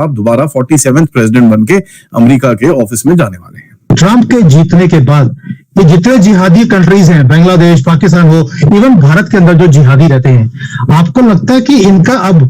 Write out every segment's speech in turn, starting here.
आप दोबारा 47th president बन के अमेरिका के ऑफिस में जाने वाले हैं। ट्रंप के जीतने के बाद ये जितने जिहादी कंट्रीज हैं, बांग्लादेश, पाकिस्तान हो, इवन भारत के अंदर जो जिहादी रहते हैं, आपको लगता है कि इनका अब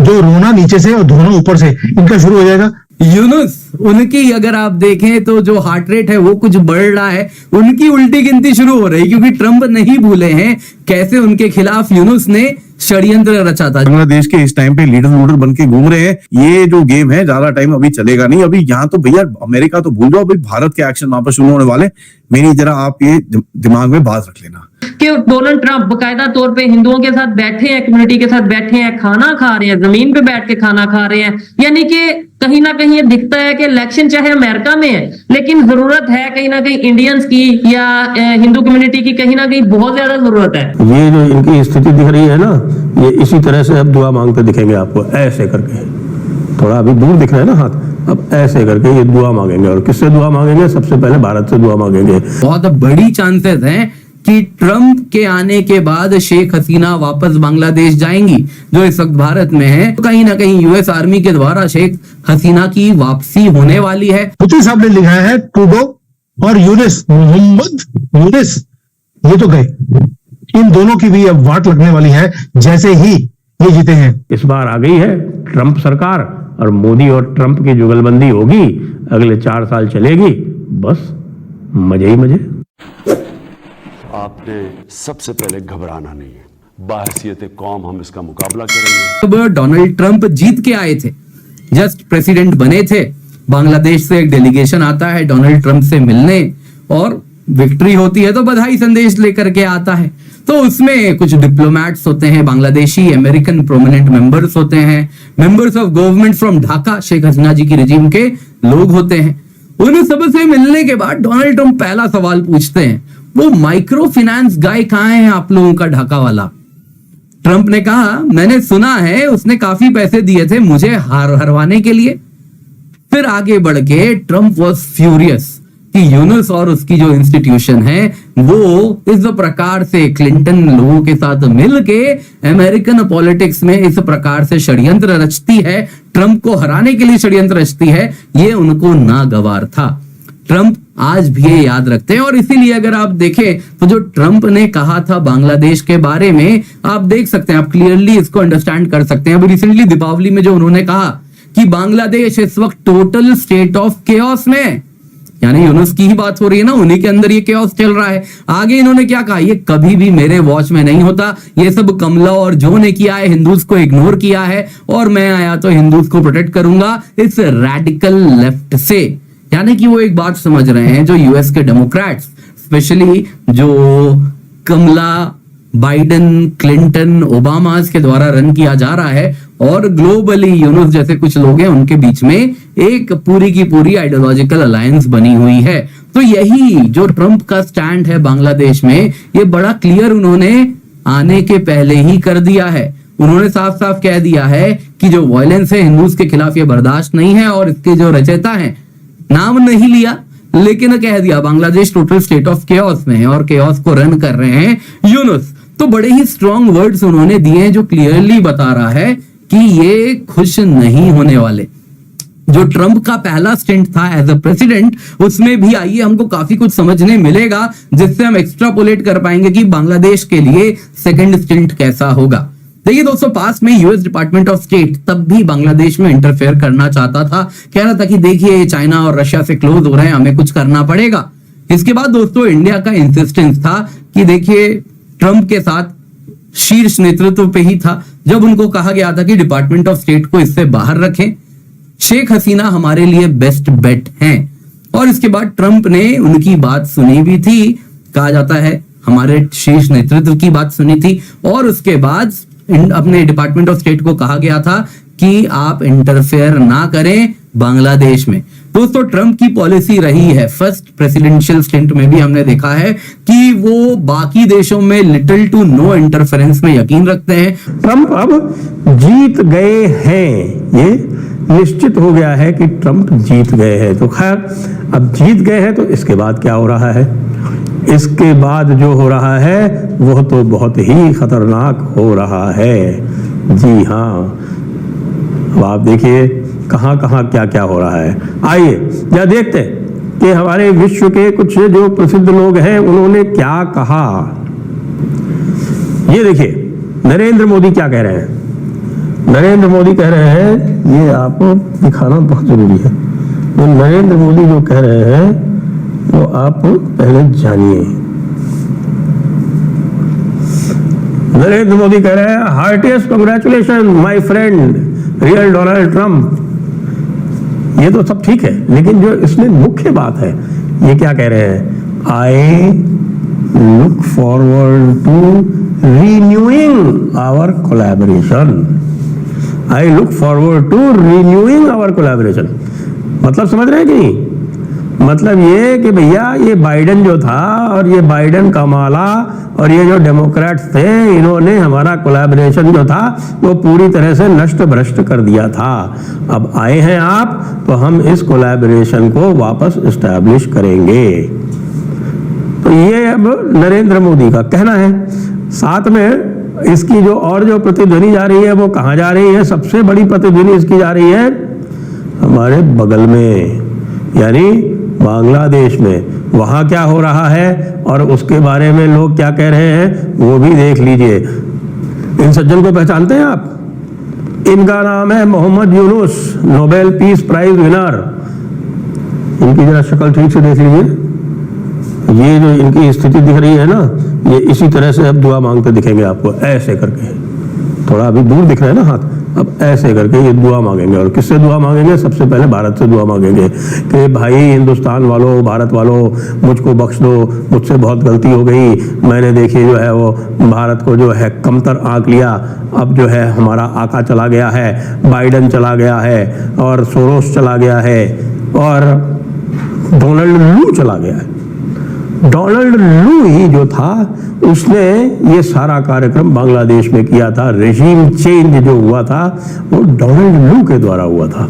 जो रोना नीचे से और धोना ऊपर से इनका शुरू हो जाएगा? यूनुस, उनकी अगर आप देखें तो जो हार्ट रेट है वो कुछ बढ़ रहा है, उनकी उल्टी गिनती शुरू हो रही है, क्योंकि ट्रंप नहीं भूले हैं कैसे उनके खिलाफ यूनुस ने षड्यंत्र रचा था। बांग्लादेश के इस टाइम पे लीडर लूडर बन के घूम रहे हैं। ये जो गेम है ज्यादा टाइम अभी चलेगा नहीं। अभी यहाँ तो भैया अमेरिका तो भूल जाओ, अभी भारत के एक्शन वहां पर शुरू होने वाले। मेरी जरा आप ये दिमाग में बात रख लेना कि डोनाल्ड ट्रंप बकायदा तौर पे हिंदुओं के साथ बैठे हैं, कम्युनिटी के साथ बैठे हैं, खाना खा रहे हैं, जमीन पे बैठ के खाना खा रहे हैं। यानी कि कहीं ना कहीं ये दिखता है कि इलेक्शन चाहे अमेरिका में है, लेकिन जरूरत है कहीं ना कहीं इंडियंस की या हिंदू कम्युनिटी की कहीं ना कहीं बहुत ज्यादा जरूरत है। ये जो इनकी स्थिति दिख रही है ना, ये इसी तरह से अब दुआ मांगते दिखेंगे आपको, ऐसे करके। थोड़ा अभी दूर दिख रहा है ना हाथ, अब ऐसे करके ये दुआ मांगेंगे। और किससे दुआ मांगेंगे? सबसे पहले भारत से दुआ मांगेंगे। बहुत बड़ी चांसेस हैं कि ट्रंप के आने के बाद शेख हसीना वापस बांग्लादेश जाएंगी, जो इस वक्त भारत में है। तो कहीं ना कहीं यूएस आर्मी के द्वारा शेख हसीना की वापसी होने वाली है। पुतिन साहब ने लिखा है ट्रूडो और यूनुस, मोहम्मद यूनुस, ये तो गए। इन दोनों की भी अब वाट लगने वाली है जैसे ही ये जीते हैं। इस बार आ गई है ट्रंप सरकार, और मोदी और ट्रंप की जुगलबंदी होगी, अगले 4 साल चलेगी, बस मजे ही मजे। आपने सबसे पहले घबराना नहीं है, बाहसियत कौम हम इसका मुकाबला करेंगे। अब डोनाल्ड ट्रंप जीत के आए थे, जस्ट प्रेसिडेंट बने थे। बांग्लादेश से एक डेलीगेशन आता है डोनाल्ड ट्रंप से मिलने, और विक्ट्री होती है तो बधाई संदेश लेकर के आता है। तो उसमें कुछ डिप्लोमैट्स होते हैं, बांग्लादेशी अमेरिकन प्रोमिनेंट मेंबर्स होते हैं, members of government from Dhaka, Sheikh Hasina ji की रेजिम के लोग होते हैं। उन सबसे मिलने के बाद डोनाल्ड ट्रंप पहला सवाल पूछते हैं, वो माइक्रो फाइनेंस गाय कहाँ है आप लोगों का ढाका वाला? ट्रंप ने कहा, मैंने सुना है उसने काफी पैसे दिए थे मुझे हरवाने के लिए। फिर आगे बढ़ के ट्रंप वॉज फ्यूरियस कि यूनुस और उसकी जो इंस्टीट्यूशन है वो इस प्रकार से क्लिंटन लोगों के साथ मिलके अमेरिकन पॉलिटिक्स में इस प्रकार से षड्यंत्र रचती है, ट्रंप को हराने के लिए षड्यंत्र रचती है, ये उनको नागवार था। ट्रंप आज भी ये याद रखते हैं, और इसीलिए अगर आप देखें तो जो ट्रंप ने कहा था बांग्लादेश के बारे में, आप देख सकते हैं, आप क्लियरली इसको अंडरस्टैंड कर सकते हैं। अभी रिसेंटली दीपावली में जो उन्होंने कहा कि बांग्लादेश इस वक्त टोटल स्टेट ऑफ केओस में है, यानी यूनुस की ही बात हो रही है ना, उन्हीं के अंदर ये केओस चल रहा है। आगे इन्होंने क्या कहा, ये कभी भी मेरे वॉच में नहीं होता, ये सब कमला और जो ने किया है, हिंदूज को इग्नोर किया है, और मैं आया तो हिंदूज को प्रोटेक्ट करूंगा इस रैडिकल लेफ्ट से। यानी कि वो एक बात समझ रहे हैं, जो यूएस के डेमोक्रेट्स, स्पेशली जो कमला, बाइडेन, क्लिंटन, ओबामा के द्वारा रन किया जा रहा है, और ग्लोबली यूनुस जैसे कुछ लोग हैं, उनके बीच में एक पूरी की पूरी आइडियोलॉजिकल अलायंस बनी हुई है। तो यही जो ट्रंप का स्टैंड है बांग्लादेश में, ये बड़ा क्लियर उन्होंने आने के पहले ही कर दिया है। उन्होंने साफ साफ कह दिया है कि जो वायलेंस है हिंदूज के खिलाफ, ये बर्दाश्त नहीं है, और इसके जो रचयिता हैं, नाम नहीं लिया लेकिन कह दिया Bangladesh total state of chaos में है, और केओस को रन कर रहे हैं यूनुस। तो बड़े ही स्ट्रॉन्ग वर्ड्स उन्होंने दिए हैं, जो क्लियरली बता रहा है कि ये खुश नहीं होने वाले। जो ट्रंप का पहला स्टिंट था एज अ प्रेसिडेंट, उसमें भी आइए हमको काफी कुछ समझने मिलेगा, जिससे हम एक्स्ट्रापोलेट कर पाएंगे कि बांग्लादेश के लिए सेकंड स्टिंट कैसा होगा। देखिए दोस्तों, पास में यूएस डिपार्टमेंट ऑफ स्टेट तब भी बांग्लादेश में इंटरफेयर करना चाहता था, कह रहा था कि देखिए चाइना और रशिया से क्लोज हो रहे हैं, हमें कुछ करना पड़ेगा। इसके बाद दोस्तों इंडिया का इंसिस्टेंस था कि देखिए ट्रंप के साथ शीर्ष नेतृत्व पे ही था, जब उनको कहा गया था कि डिपार्टमेंट ऑफ स्टेट को इससे बाहर रखें, शेख हसीना हमारे लिए बेस्ट बेट हैं। और इसके बाद ट्रंप ने उनकी बात सुनी भी थी, कहा जाता है हमारे शीर्ष नेतृत्व की बात सुनी थी, और उसके बाद अपने डिपार्टमेंट ऑफ स्टेट को कहा गया था कि आप इंटरफेयर ना करें बांग्लादेश में। दोस्तों ट्रंप की पॉलिसी रही है, फर्स्ट प्रेसिडेंशियल स्टिंट में भी हमने देखा है कि वो बाकी देशों में लिटिल टू नो इंटरफेरेंस में यकीन रखते हैं। ट्रंप अब जीत गए हैं, ये निश्चित हो गया है कि ट्रंप जीत गए हैं। तो खैर अब जीत गए हैं, तो इसके बाद क्या हो रहा है? इसके बाद जो हो रहा है वो तो बहुत ही खतरनाक हो रहा है। जी हाँ, अब आप देखिए कहाँ कहाँ क्या क्या हो रहा है। आइए या देखते हैं कि हमारे विश्व के कुछ जो प्रसिद्ध लोग हैं उन्होंने क्या कहा। ये देखिए नरेंद्र मोदी क्या कह रहे हैं। नरेंद्र मोदी कह रहे हैं, ये आपको दिखाना बहुत जरूरी है, तो नरेंद्र मोदी जो कह रहे हैं वो आप पहले जानिए। नरेंद्र मोदी कह रहे हैं, heartiest congratulation my friend real Donald Trump. ये तो सब ठीक है, लेकिन जो इसमें मुख्य बात है, ये क्या कह रहे हैं, I look forward to renewing our collaboration. I look forward to renewing our collaboration. मतलब समझ रहे हैं कि नहीं? मतलब ये कि भैया ये बाइडेन जो था और ये बाइडेन कमाला और ये जो डेमोक्रेट्स थे, इन्होंने हमारा कोलैबोरेशन जो था वो पूरी तरह से नष्ट भ्रष्ट कर दिया था। अब आए हैं आप, तो हम इस कोलैबोरेशन को वापस एस्टैब्लिश करेंगे। तो ये अब नरेंद्र मोदी का कहना है। साथ में इसकी जो और जो प्रतिध्वनि जा रही है वो कहाँ जा रही है, सबसे बड़ी प्रतिध्वनि इसकी जा रही है हमारे बगल में, यानी बांग्लादेश में। वहाँ क्या हो रहा है और उसके बारे में लोग क्या कह रहे हैं वो भी देख लीजिए। इन सज्जन को पहचानते हैं आप? इनका नाम है Mohammed Yunus, Nobel peace prize winner. इनकी जरा शक्ल ठीक से देख लीजिए। ये जो इनकी स्थिति दिख रही है ना, ये इसी तरह से अब दुआ मांगते दिखेंगे आपको, ऐसे करके। थोड़ा अभी दूर दिख रहा है ना हाथ, अब ऐसे करके ये दुआ मांगेंगे। और किससे दुआ मांगेंगे? सबसे पहले भारत से दुआ मांगेंगे कि भाई हिंदुस्तान वालों, भारत वालों, मुझको बख्श दो, मुझसे बहुत गलती हो गई, मैंने देखिए जो है वो भारत को जो है कमतर आंक लिया। अब जो है हमारा आका चला गया है, बाइडेन चला गया है, और सोरोस चला गया है, और डोनाल्ड लू चला गया है। डोनाल्ड लू ही जो था उसने ये सारा कार्यक्रम बांग्लादेश में किया था। रेजीम चेंज जो हुआ था वो डोनाल्ड लू के द्वारा हुआ था।